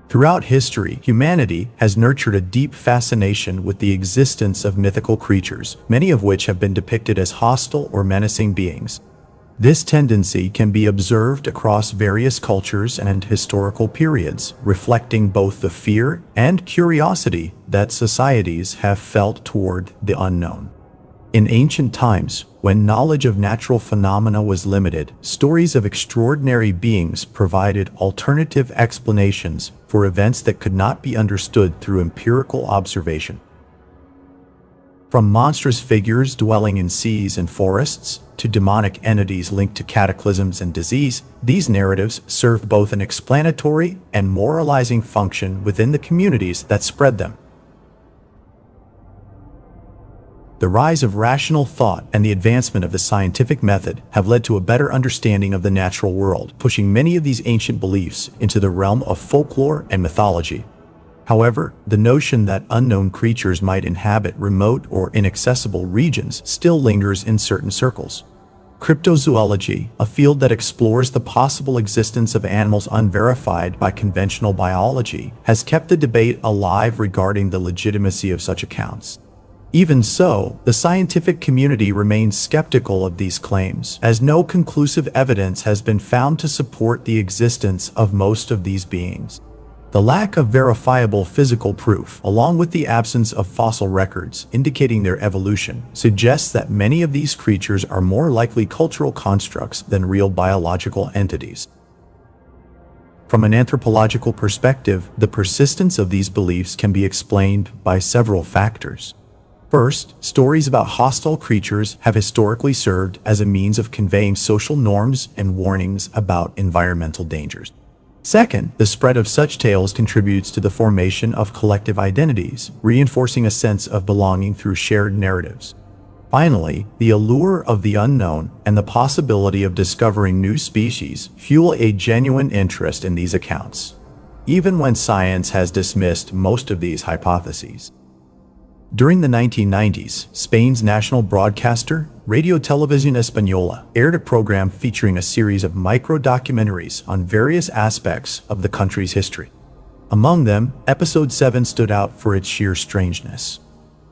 Throughout history, humanity has nurtured a deep fascination with the existence of mythical creatures, many of which have been depicted as hostile or menacing beings. This tendency can be observed across various cultures and historical periods, reflecting both the fear and curiosity that societies have felt toward the unknown. In ancient times, when knowledge of natural phenomena was limited, stories of extraordinary beings provided alternative explanations for events that could not be understood through empirical observation. From monstrous figures dwelling in seas and forests, to demonic entities linked to cataclysms and disease, these narratives served both an explanatory and moralizing function within the communities that spread them. The rise of rational thought and the advancement of the scientific method have led to a better understanding of the natural world, pushing many of these ancient beliefs into the realm of folklore and mythology. However, the notion that unknown creatures might inhabit remote or inaccessible regions still lingers in certain circles. Cryptozoology, a field that explores the possible existence of animals unverified by conventional biology, has kept the debate alive regarding the legitimacy of such accounts. Even so, the scientific community remains skeptical of these claims, as no conclusive evidence has been found to support the existence of most of these beings. The lack of verifiable physical proof, along with the absence of fossil records indicating their evolution, suggests that many of these creatures are more likely cultural constructs than real biological entities. From an anthropological perspective, the persistence of these beliefs can be explained by several factors. First, stories about hostile creatures have historically served as a means of conveying social norms and warnings about environmental dangers. Second, the spread of such tales contributes to the formation of collective identities, reinforcing a sense of belonging through shared narratives. Finally, the allure of the unknown and the possibility of discovering new species fuel a genuine interest in these accounts, even when science has dismissed most of these hypotheses. During the 1990s, Spain's national broadcaster, Radio Televisión Española, aired a program featuring a series of micro-documentaries on various aspects of the country's history. Among them, Episode 7 stood out for its sheer strangeness.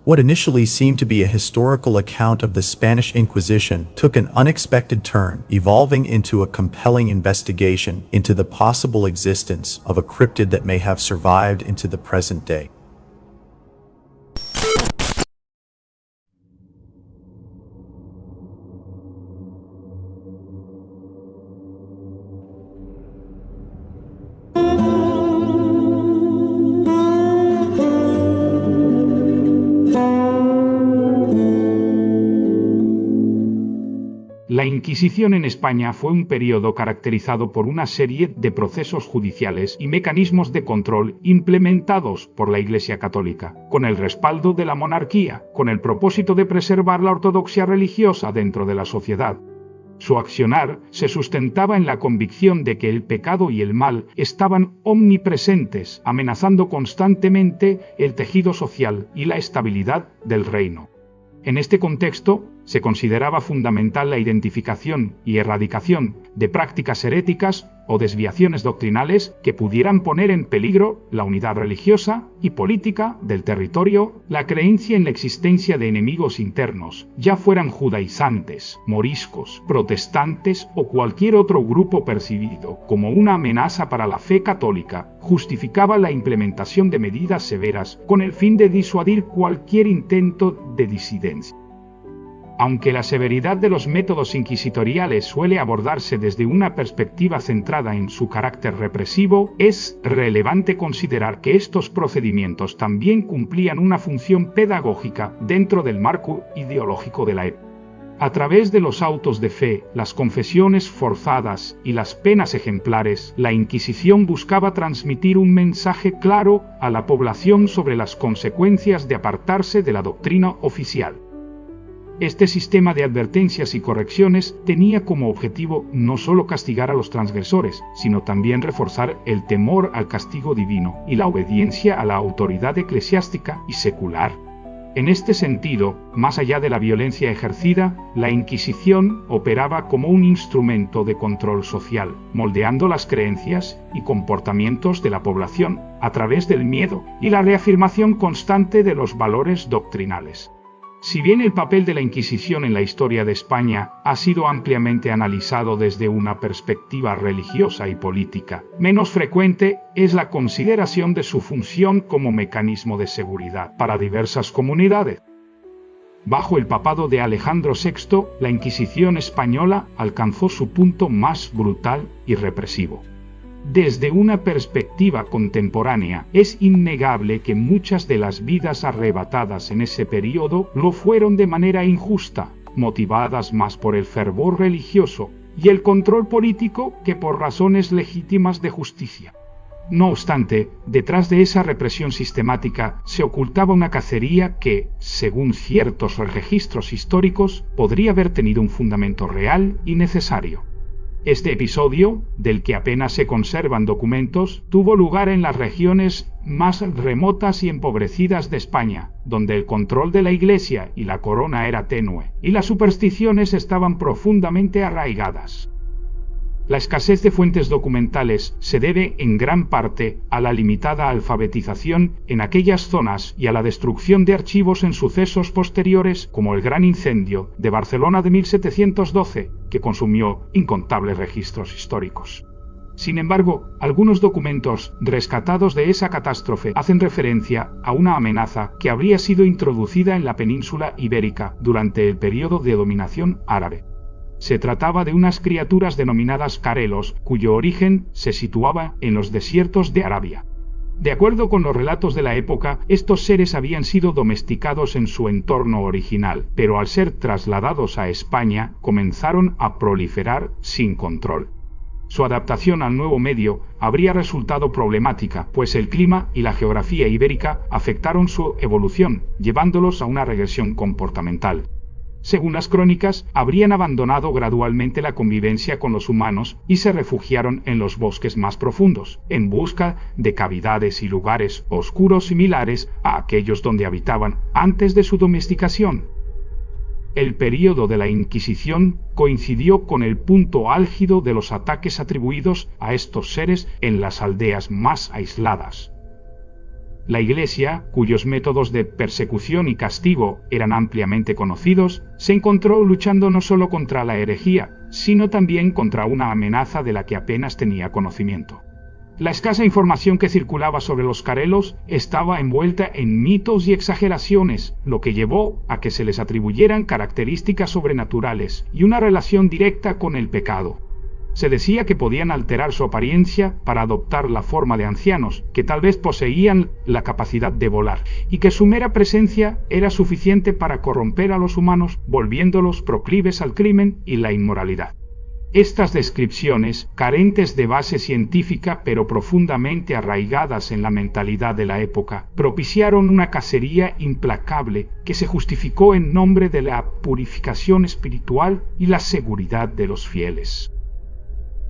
What initially seemed to be a historical account of the Spanish Inquisition took an unexpected turn, evolving into a compelling investigation into the possible existence of a cryptid that may have survived into the present day. La Inquisición en España fue un periodo caracterizado por una serie de procesos judiciales y mecanismos de control implementados por la Iglesia Católica, con el respaldo de la monarquía, con el propósito de preservar la ortodoxia religiosa dentro de la sociedad. Su accionar se sustentaba en la convicción de que el pecado y el mal estaban omnipresentes, amenazando constantemente el tejido social y la estabilidad del reino. En este contexto, se consideraba fundamental la identificación y erradicación de prácticas heréticas o desviaciones doctrinales que pudieran poner en peligro la unidad religiosa y política del territorio, la creencia en la existencia de enemigos internos, ya fueran judaizantes, moriscos, protestantes o cualquier otro grupo percibido como una amenaza para la fe católica, justificaba la implementación de medidas severas con el fin de disuadir cualquier intento de disidencia. Aunque la severidad de los métodos inquisitoriales suele abordarse desde una perspectiva centrada en su carácter represivo, es relevante considerar que estos procedimientos también cumplían una función pedagógica dentro del marco ideológico de la época. A través de los autos de fe, las confesiones forzadas y las penas ejemplares, la Inquisición buscaba transmitir un mensaje claro a la población sobre las consecuencias de apartarse de la doctrina oficial. Este sistema de advertencias y correcciones tenía como objetivo no solo castigar a los transgresores, sino también reforzar el temor al castigo divino y la obediencia a la autoridad eclesiástica y secular. En este sentido, más allá de la violencia ejercida, la Inquisición operaba como un instrumento de control social, moldeando las creencias y comportamientos de la población a través del miedo y la reafirmación constante de los valores doctrinales. Si bien el papel de la Inquisición en la historia de España ha sido ampliamente analizado desde una perspectiva religiosa y política, menos frecuente es la consideración de su función como mecanismo de seguridad para diversas comunidades. Bajo el papado de Alejandro VI, la Inquisición española alcanzó su punto más brutal y represivo. Desde una perspectiva contemporánea, es innegable que muchas de las vidas arrebatadas en ese periodo lo fueron de manera injusta, motivadas más por el fervor religioso y el control político que por razones legítimas de justicia. No obstante, detrás de esa represión sistemática se ocultaba una cacería que, según ciertos registros históricos, podría haber tenido un fundamento real y necesario. Este episodio, del que apenas se conservan documentos, tuvo lugar en las regiones más remotas y empobrecidas de España, donde el control de la Iglesia y la corona era tenue, y las supersticiones estaban profundamente arraigadas. La escasez de fuentes documentales se debe en gran parte a la limitada alfabetización en aquellas zonas y a la destrucción de archivos en sucesos posteriores como el Gran Incendio de Barcelona de 1712, que consumió incontables registros históricos. Sin embargo, algunos documentos rescatados de esa catástrofe hacen referencia a una amenaza que habría sido introducida en la península ibérica durante el periodo de dominación árabe. Se trataba de unas criaturas denominadas carelos, cuyo origen se situaba en los desiertos de Arabia. De acuerdo con los relatos de la época, estos seres habían sido domesticados en su entorno original, pero al ser trasladados a España, comenzaron a proliferar sin control. Su adaptación al nuevo medio habría resultado problemática, pues el clima y la geografía ibérica afectaron su evolución, llevándolos a una regresión comportamental. Según las crónicas, habrían abandonado gradualmente la convivencia con los humanos y se refugiaron en los bosques más profundos, en busca de cavidades y lugares oscuros similares a aquellos donde habitaban antes de su domesticación. El período de la Inquisición coincidió con el punto álgido de los ataques atribuidos a estos seres en las aldeas más aisladas. La Iglesia, cuyos métodos de persecución y castigo eran ampliamente conocidos, se encontró luchando no solo contra la herejía, sino también contra una amenaza de la que apenas tenía conocimiento. La escasa información que circulaba sobre los carelos estaba envuelta en mitos y exageraciones, lo que llevó a que se les atribuyeran características sobrenaturales y una relación directa con el pecado. Se decía que podían alterar su apariencia para adoptar la forma de ancianos, que tal vez poseían la capacidad de volar, y que su mera presencia era suficiente para corromper a los humanos, volviéndolos proclives al crimen y la inmoralidad. Estas descripciones, carentes de base científica pero profundamente arraigadas en la mentalidad de la época, propiciaron una cacería implacable que se justificó en nombre de la purificación espiritual y la seguridad de los fieles.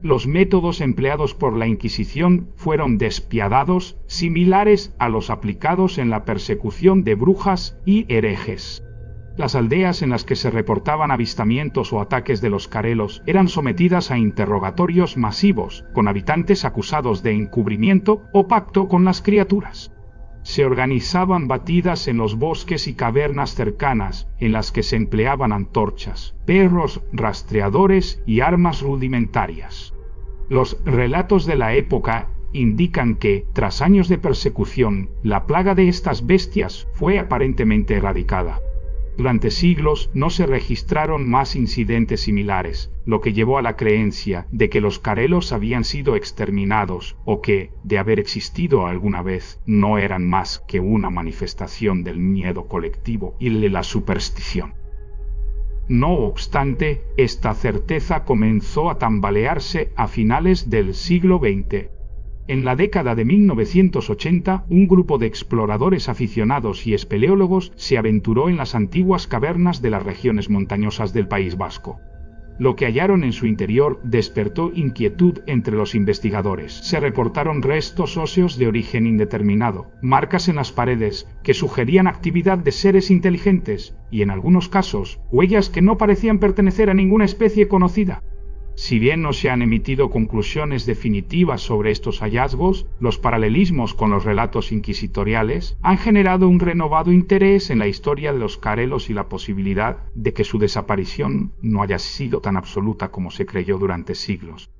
Los métodos empleados por la Inquisición fueron despiadados, similares a los aplicados en la persecución de brujas y herejes. Las aldeas en las que se reportaban avistamientos o ataques de los carelos eran sometidas a interrogatorios masivos, con habitantes acusados de encubrimiento o pacto con las criaturas. Se organizaban batidas en los bosques y cavernas cercanas, en las que se empleaban antorchas, perros rastreadores y armas rudimentarias. Los relatos de la época indican que, tras años de persecución, la plaga de estas bestias fue aparentemente erradicada. Durante siglos no se registraron más incidentes similares, lo que llevó a la creencia de que los carelos habían sido exterminados o que, de haber existido alguna vez, no eran más que una manifestación del miedo colectivo y de la superstición. No obstante, esta certeza comenzó a tambalearse a finales del siglo XX. En la década de 1980, un grupo de exploradores aficionados y espeleólogos se aventuró en las antiguas cavernas de las regiones montañosas del País Vasco. Lo que hallaron en su interior despertó inquietud entre los investigadores. Se reportaron restos óseos de origen indeterminado, marcas en las paredes que sugerían actividad de seres inteligentes y, en algunos casos, huellas que no parecían pertenecer a ninguna especie conocida. Si bien no se han emitido conclusiones definitivas sobre estos hallazgos, los paralelismos con los relatos inquisitoriales han generado un renovado interés en la historia de los carelos y la posibilidad de que su desaparición no haya sido tan absoluta como se creyó durante siglos.